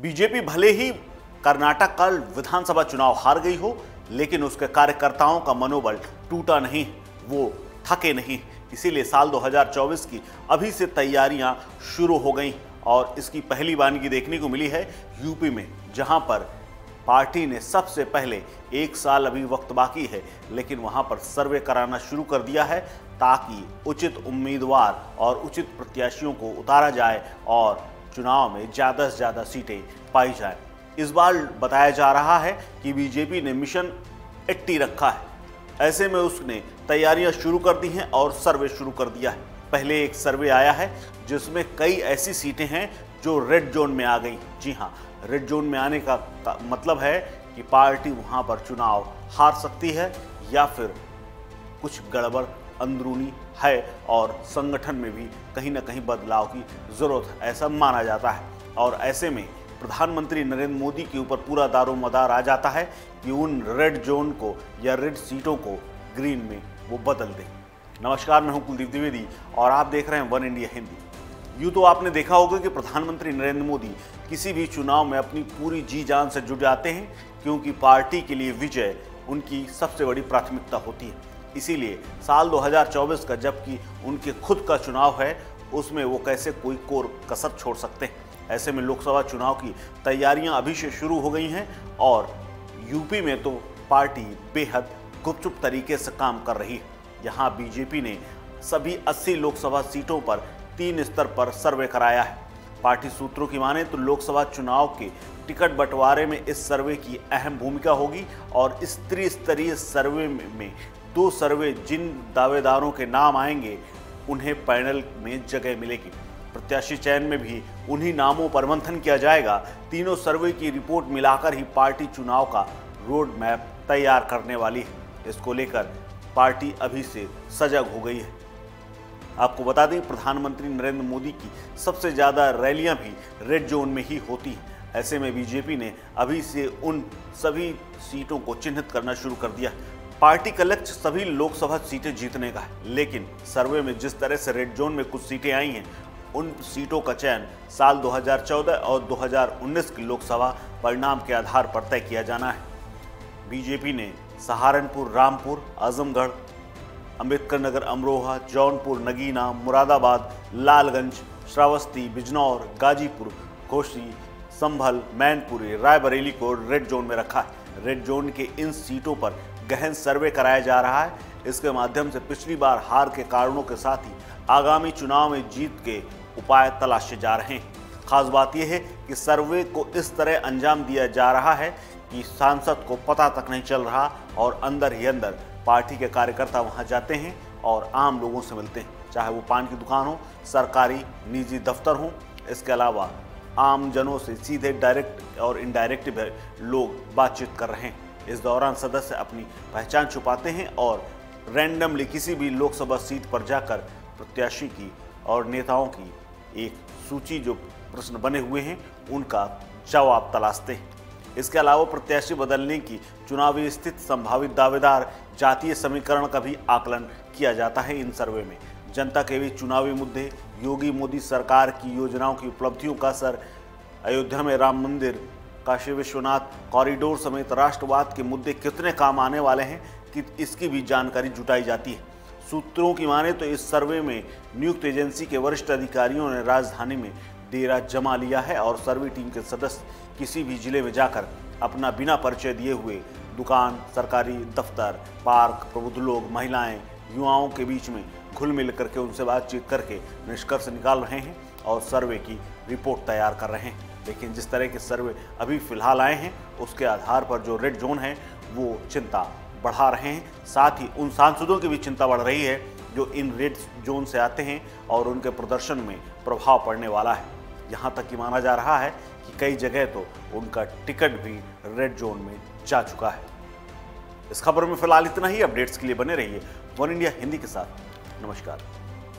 BJP भले ही कर्नाटक का विधानसभा चुनाव हार गई हो, लेकिन उसके कार्यकर्ताओं का मनोबल टूटा नहीं, वो थके नहीं। इसीलिए साल 2024 की अभी से तैयारियां शुरू हो गई और इसकी पहली वानगी देखने को मिली है यूपी में, जहां पर पार्टी ने सबसे पहले, एक साल अभी वक्त बाकी है, लेकिन वहां पर सर्वे कराना शुरू कर दिया है ताकि उचित उम्मीदवार और उचित प्रत्याशियों को उतारा जाए और चुनाव में ज़्यादा से ज़्यादा सीटें पाई जाए। इस बार बताया जा रहा है कि बीजेपी ने मिशन 80 रखा है। ऐसे में उसने तैयारियां शुरू कर दी हैं और सर्वे शुरू कर दिया है। पहले एक सर्वे आया है जिसमें कई ऐसी सीटें हैं जो रेड जोन में आ गई। जी हाँ, रेड जोन में आने का मतलब है कि पार्टी वहां पर चुनाव हार सकती है या फिर कुछ गड़बड़ अंदरूनी है और संगठन में भी कहीं ना कहीं बदलाव की जरूरत है, ऐसा माना जाता है। और ऐसे में प्रधानमंत्री नरेंद्र मोदी के ऊपर पूरा दारोमदार आ जाता है कि उन रेड जोन को या रेड सीटों को ग्रीन में वो बदल दें। नमस्कार, मैं हूं कुलदीप द्विवेदी और आप देख रहे हैं वन इंडिया हिंदी। यूँ तो आपने देखा होगा कि प्रधानमंत्री नरेंद्र मोदी किसी भी चुनाव में अपनी पूरी जी जान से जुट जाते हैं, क्योंकि पार्टी के लिए विजय उनकी सबसे बड़ी प्राथमिकता होती है। इसीलिए साल 2024 का, जबकि उनके खुद का चुनाव है, उसमें वो कैसे कोई कोर कसर छोड़ सकते हैं। ऐसे में लोकसभा चुनाव की तैयारियां अभी से शुरू हो गई हैं और यूपी में तो पार्टी बेहद गुपचुप तरीके से काम कर रही है। यहाँ बीजेपी ने सभी 80 लोकसभा सीटों पर 3 स्तर पर सर्वे कराया है। पार्टी सूत्रों की माने तो लोकसभा चुनाव के टिकट बंटवारे में इस सर्वे की अहम भूमिका होगी और इस त्रिस्तरीय सर्वे में 2 सर्वे जिन दावेदारों के नाम आएंगे उन्हें पैनल में जगह मिलेगी। प्रत्याशी चयन में भी उन्हीं नामों पर मंथन किया जाएगा। तीनों सर्वे की रिपोर्ट मिलाकर ही पार्टी चुनाव का रोड मैप तैयार करने वाली है। इसको लेकर पार्टी अभी से सजग हो गई है। आपको बता दें, प्रधानमंत्री नरेंद्र मोदी की सबसे ज़्यादा रैलियां भी रेड जोन में ही होती हैं। ऐसे में बीजेपी ने अभी से उन सभी सीटों को चिन्हित करना शुरू कर दिया। पार्टी का लक्ष्य सभी लोकसभा सीटें जीतने का है, लेकिन सर्वे में जिस तरह से रेड जोन में कुछ सीटें आई हैं, उन सीटों का चयन साल 2014 और 2019 की लोकसभा परिणाम के आधार पर तय किया जाना है। बीजेपी ने सहारनपुर, रामपुर, आजमगढ़, अंबेडकर नगर, अमरोहा, जौनपुर, नगीना, मुरादाबाद, लालगंज, श्रावस्ती, बिजनौर, गाजीपुर, घोसी, संभल, मैनपुरी, रायबरेली को रेड जोन में रखा है। रेड जोन के इन सीटों पर गहन सर्वे कराया जा रहा है। इसके माध्यम से पिछली बार हार के कारणों के साथ ही आगामी चुनाव में जीत के उपाय तलाशे जा रहे हैं। खास बात यह है कि सर्वे को इस तरह अंजाम दिया जा रहा है कि सांसद को पता तक नहीं चल रहा और अंदर ही अंदर पार्टी के कार्यकर्ता वहां जाते हैं और आम लोगों से मिलते हैं, चाहे वो पान की दुकान हो, सरकारी निजी दफ्तर हो। इसके अलावा आम जनों से सीधे डायरेक्ट और इनडायरेक्ट भी लोग बातचीत कर रहे हैं। इस दौरान सदस्य अपनी पहचान छुपाते हैं और रैंडमली किसी भी लोकसभा सीट पर जाकर प्रत्याशी की और नेताओं की एक सूची, जो प्रश्न बने हुए हैं, उनका जवाब तलाशते हैं। इसके अलावा प्रत्याशी बदलने की चुनावी स्थिति, संभावित दावेदार, जातीय समीकरण का भी आकलन किया जाता है। इन सर्वे में जनता के भी चुनावी मुद्दे, योगी मोदी सरकार की योजनाओं की उपलब्धियों का असर, अयोध्या में राम मंदिर, काशी विश्वनाथ कॉरिडोर समेत राष्ट्रवाद के मुद्दे कितने काम आने वाले हैं कि इसकी भी जानकारी जुटाई जाती है। सूत्रों की माने तो इस सर्वे में नियुक्त एजेंसी के वरिष्ठ अधिकारियों ने राजधानी में डेरा जमा लिया है और सर्वे टीम के सदस्य किसी भी जिले में जाकर अपना बिना परिचय दिए हुए दुकान, सरकारी दफ्तर, पार्क, प्रबुद्ध लोग, महिलाएं, युवाओं के बीच में घुल मिल करके उनसे बातचीत करके निष्कर्ष निकाल रहे हैं और सर्वे की रिपोर्ट तैयार कर रहे हैं। लेकिन जिस तरह के सर्वे अभी फिलहाल आए हैं, उसके आधार पर जो रेड जोन है वो चिंता बढ़ा रहे हैं। साथ ही उन सांसदों की भी चिंता बढ़ रही है जो इन रेड जोन से आते हैं और उनके प्रदर्शन में प्रभाव पड़ने वाला है। यहाँ तक कि माना जा रहा है कि कई जगह तो उनका टिकट भी रेड जोन में जा चुका है। इस खबर में फिलहाल इतना ही। अपडेट्स के लिए बने रहिए वन इंडिया हिंदी के साथ। नमस्कार।